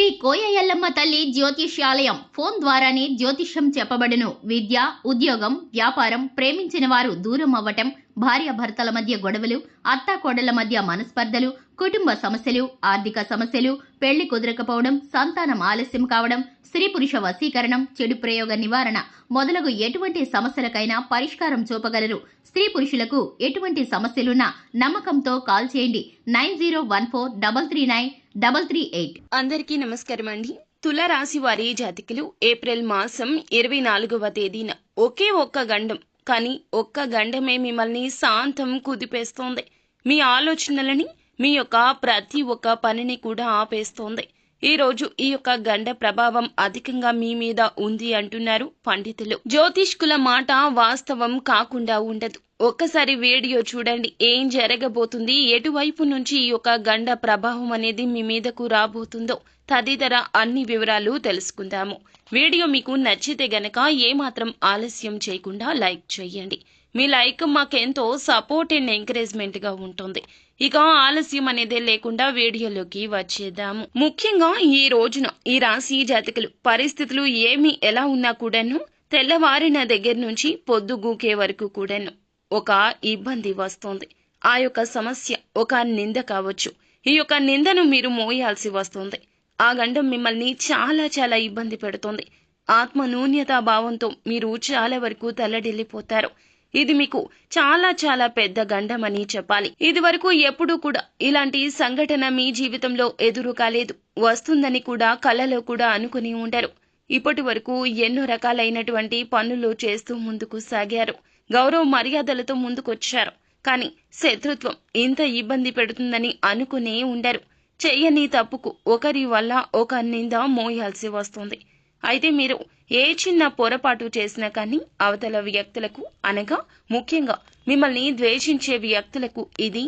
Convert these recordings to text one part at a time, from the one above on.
శ్రీ కోయ ఎల్లమ్మ తల్లి జ్యోతిష్యాలయం ఫోన్ ద్వారానే జ్యోతిష్యం చెప్పబడును. విద్య, ఉద్యోగం, వ్యాపారం, ప్రేమించిన వారు దూరం అవ్వటం, భార్యాభర్తల మధ్య గొడవలు, అత్తాకోడళ్ల మధ్య మనస్పర్ధలు, కుటుంబ సమస్యలు, ఆర్థిక సమస్యలు, పెళ్లి కుదరకపోవడం, సంతానం ఆలస్యం కావడం, స్త్రీ పురుష వశీకరణం, చెడు ప్రయోగ నివారణ మొదలగు ఎటువంటి సమస్యలకైనా పరిష్కారం చూపగలరు. స్త్రీ పురుషులకు ఎటువంటి సమస్యలున్నా నమ్మకంతో కాల్ చేయండి. 9014339338. అందరికీ నమస్కారం అండి. తులారాశి వారి జాతకులు ఏప్రిల్ మాసం 24వ తేదీన ఒకే ఒక్క గండం, కానీ ఒక్క గండమే మిమ్మల్ని శాంతం కుదిపేస్తోంది. మీ ఆలోచనలని, మీ యొక్క ప్రతి ఒక్క పనిని కూడా ఆపేస్తోంది. ఈ రోజు ఈ యొక్క గండ ప్రభావం అధికంగా మీ మీద ఉంది అంటున్నారు పండితులు. జ్యోతిష్కుల మాట వాస్తవం కాకుండా ఉండదు. ఒక్కసారి వీడియో చూడండి, ఏం జరగబోతుంది, ఎటువైపు నుంచి ఈ యొక్క గండ ప్రభావం అనేది మీ మీదకు రాబోతుందో తదితర అన్ని వివరాలు తెలుసుకుందాము. వీడియో మీకు నచ్చితే గనక ఏమాత్రం ఆలస్యం చేయకుండా లైక్ చేయండి. మీ లైక్ మాకెంతో సపోర్ట్ అండ్ ఎంకరేజ్మెంట్ గా ఉంటుంది. ఇక ఆలస్యం అనేదే లేకుండా వీడియోలోకి వచ్చేద్దాము. ముఖ్యంగా ఈ రోజున ఈ రాశి జాతకులు పరిస్థితులు ఏమి ఎలా ఉన్నా కూడాను తెల్లవారిన దగ్గర నుంచి పొద్దుగూకే వరకు కూడాను ఒక ఇబ్బంది వస్తుంది. ఆ యొక్క సమస్య ఒక నింద కావచ్చు. ఈ యొక్క నిందను మీరు మోయాల్సి వస్తుంది. ఆ గండం మిమ్మల్ని చాలా చాలా ఇబ్బంది పెడుతుంది. ఆత్మ న్యూన్యతా భావంతో మీరు చాలా వరకు తల్లడిల్లిపోతారు. ఇది మీకు చాలా చాలా పెద్ద గండమని చెప్పాలి. ఇది వరకు ఎప్పుడూ కూడా ఇలాంటి సంఘటన మీ జీవితంలో ఎదురు కాలేదు. వస్తుందని కూడా కలలో కూడా అనుకుని ఉండరు. ఇప్పటి వరకు ఎన్నో రకాలైనటువంటి పనులు చేస్తూ ముందుకు సాగారు. గౌరవ మర్యాదలతో ముందుకొచ్చారు. కానీ శత్రుత్వం ఇంత ఇబ్బంది పెడుతుందని అనుకునే ఉండరు. చెయ్యని తప్పుకు ఒకరి వల్ల ఒక నింద మోయాల్సి వస్తుంది. అయితే మీరు ఏ చిన్న పొరపాటు చేసినా కానీ అవతల వ్యక్తులకు, అనగా ముఖ్యంగా మిమ్మల్ని ద్వేషించే వ్యక్తులకు ఇది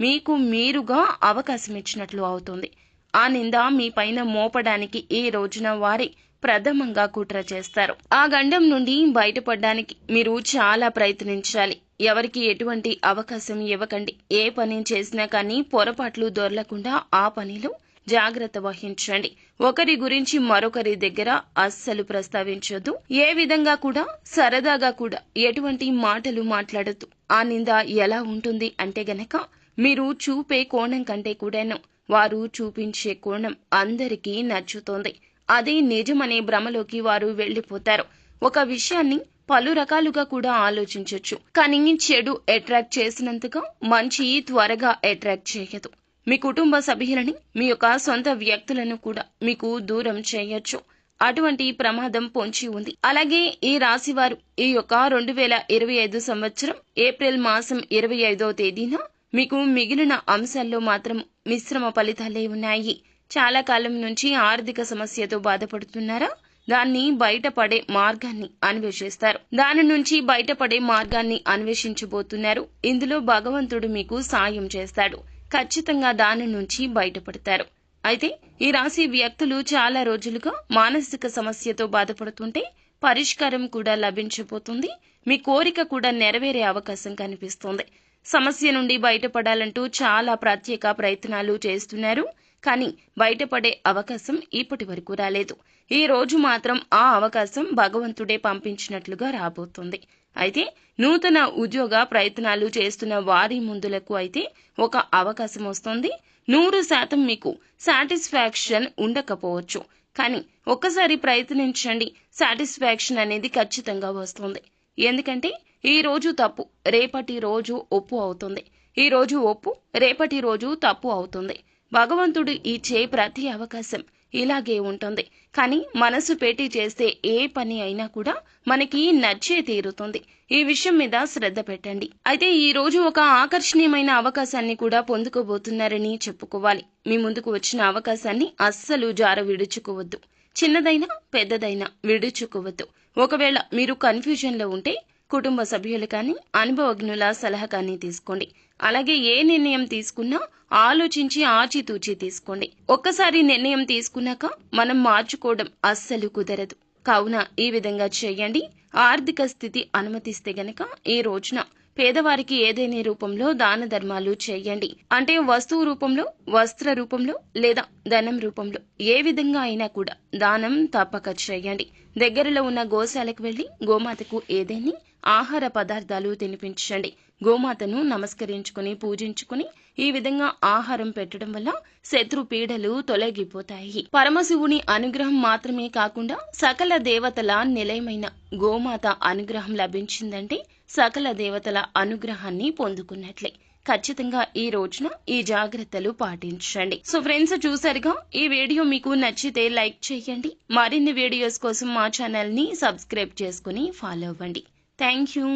మీకు మీరుగా అవకాశం ఇచ్చినట్లు అవుతుంది. ఆ నింద మీ పైన మోపడానికి ఈ రోజున వారి ప్రథమంగా కుట్ర చేస్తారు. ఆ గండం నుండి బయటపడడానికి మీరు చాలా ప్రయత్నించాలి. ఎవరికి ఎటువంటి అవకాశం ఇవ్వకండి. ఏ పని చేసినా కానీ పొరపాట్లు దొరలకుండా ఆ పనిలో జాగ్రత్త వహించండి. ఒకరి గురించి మరొకరి దగ్గర అస్సలు ప్రస్తావించొద్దు. ఏ విధంగా కూడా సరదాగా కూడా ఎటువంటి మాటలు మాట్లాడద్దు. ఆ నింద ఎలా ఉంటుంది అంటే గనక మీరు చూపే కోణం కంటే కూడాను వారు చూపించే కోణం అందరికీ నచ్చుతోంది. అదే నిజమనే భ్రమలోకి వారు వెళ్లిపోతారు. ఒక విషయాన్ని పలు రకాలుగా కూడా ఆలోచించొచ్చు. కానీ చెడు అట్రాక్ట్ చేసినంతగా మంచి త్వరగా అట్రాక్ట్ చేయదు. మీ కుటుంబ సభ్యులని, మీ యొక్క సొంత వ్యక్తులను కూడా మీకు దూరం చేయొచ్చు. అటువంటి ప్రమాదం పొంచి ఉంది. అలాగే ఈ రాశి వారు ఈ యొక్క 2025 సంవత్సరం ఏప్రిల్ మాసం 25వ తేదీన మీకు మిగిలిన అంశాల్లో మాత్రం మిశ్రమ ఫలితాలే ఉన్నాయి. చాలా కాలం నుంచి ఆర్థిక సమస్యతో బాధపడుతున్నారా? దాన్ని బయటపడే మార్గాన్ని అన్వేషించబోతున్నారు. ఇందులో భగవంతుడు మీకు సాయం చేస్తాడు. ఖచ్చితంగా దాని నుంచి బయటపడతారు. అయితే ఈ రాశి వ్యక్తులు చాలా రోజులుగా మానసిక సమస్యతో బాధపడుతుంటే పరిష్కారం కూడా లభించబోతుంది. మీ కోరిక కూడా నెరవేరే అవకాశం కనిపిస్తోంది. సమస్య నుండి బయటపడాలంటూ చాలా ప్రత్యేక ప్రయత్నాలు చేస్తున్నారు. కానీ బయటపడే అవకాశం ఇప్పటి వరకు రాలేదు. ఈ రోజు మాత్రం ఆ అవకాశం భగవంతుడే పంపించినట్లుగా రాబోతుంది. అయితే నూతన ఉద్యోగ ప్రయత్నాలు చేస్తున్న వారి ముందులకు అయితే ఒక అవకాశం వస్తుంది. 100% మీకు సాటిస్ఫాక్షన్ ఉండకపోవచ్చు. కానీ ఒక్కసారి ప్రయత్నించండి. సాటిస్ఫాక్షన్ అనేది ఖచ్చితంగా వస్తుంది. ఎందుకంటే ఈ రోజు తప్పు రేపటి రోజు ఒప్పు అవుతుంది. ఈ రోజు ఒప్పు రేపటి రోజు తప్పు అవుతుంది. భగవంతుడు ఇచ్చే ప్రతి అవకాశం ఇలాగే ఉంటుంది. కానీ మనసు పెట్టి చేస్తే ఏ పని అయినా కూడా మనకి నచ్చే తీరుతుంది. ఈ విషయం మీద శ్రద్ధ పెట్టండి. అయితే ఈ రోజు ఒక ఆకర్షణీయమైన అవకాశాన్ని కూడా పొందుకోబోతున్నారని చెప్పుకోవాలి. మీ ముందుకు వచ్చిన అవకాశాన్ని అస్సలు జార విడుచుకోవద్దు. చిన్నదైనా పెద్దదైనా విడుచుకోవద్దు. ఒకవేళ మీరు కన్ఫ్యూజన్ లో ఉంటే కుటుంబ సభ్యులు కానీ అనుభవజ్ఞుల సలహా కానీ తీసుకోండి. అలాగే ఏ నిర్ణయం తీసుకున్నా ఆలోచించి ఆచితూచి తీసుకోండి. ఒక్కసారి నిర్ణయం తీసుకున్నాక మనం మార్చుకోవడం అస్సలు కుదరదు. కావున ఈ విధంగా చేయండి. ఆర్థిక స్థితి అనుమతిస్తే గనక ఈ రోజున పేదవారికి ఏదైనా రూపంలో దాన ధర్మాలు చేయండి. అంటే వస్తువు రూపంలో, వస్త్ర రూపంలో లేదా ధనం రూపంలో ఏ విధంగా అయినా కూడా దానం తప్పక చేయండి. దగ్గరలో ఉన్న గోశాలకు వెళ్లి గోమాతకు ఏదైనా ఆహార పదార్థాలు తినిపించండి. గోమాతను నమస్కరించుకుని పూజించుకుని ఈ విధంగా ఆహారం పెట్టడం వల్ల శత్రు పీడలు తొలగిపోతాయి. పరమశివుని అనుగ్రహం మాత్రమే కాకుండా సకల దేవతల నిలయమైన గోమాత అనుగ్రహం లభించిందంటే సకల దేవతల అనుగ్రహాన్ని పొందుకున్నట్లే. ఖచ్చితంగా ఈ రోజున ఈ జాగ్రత్తలు పాటించండి. సో ఫ్రెండ్స్, చూసారుగా, ఈ వీడియో మీకు నచ్చితే లైక్ చేయండి. మరిన్ని వీడియోస్ కోసం మా ఛానల్ ని సబ్స్క్రైబ్ చేసుకుని ఫాలో అవ్వండి. Thank you.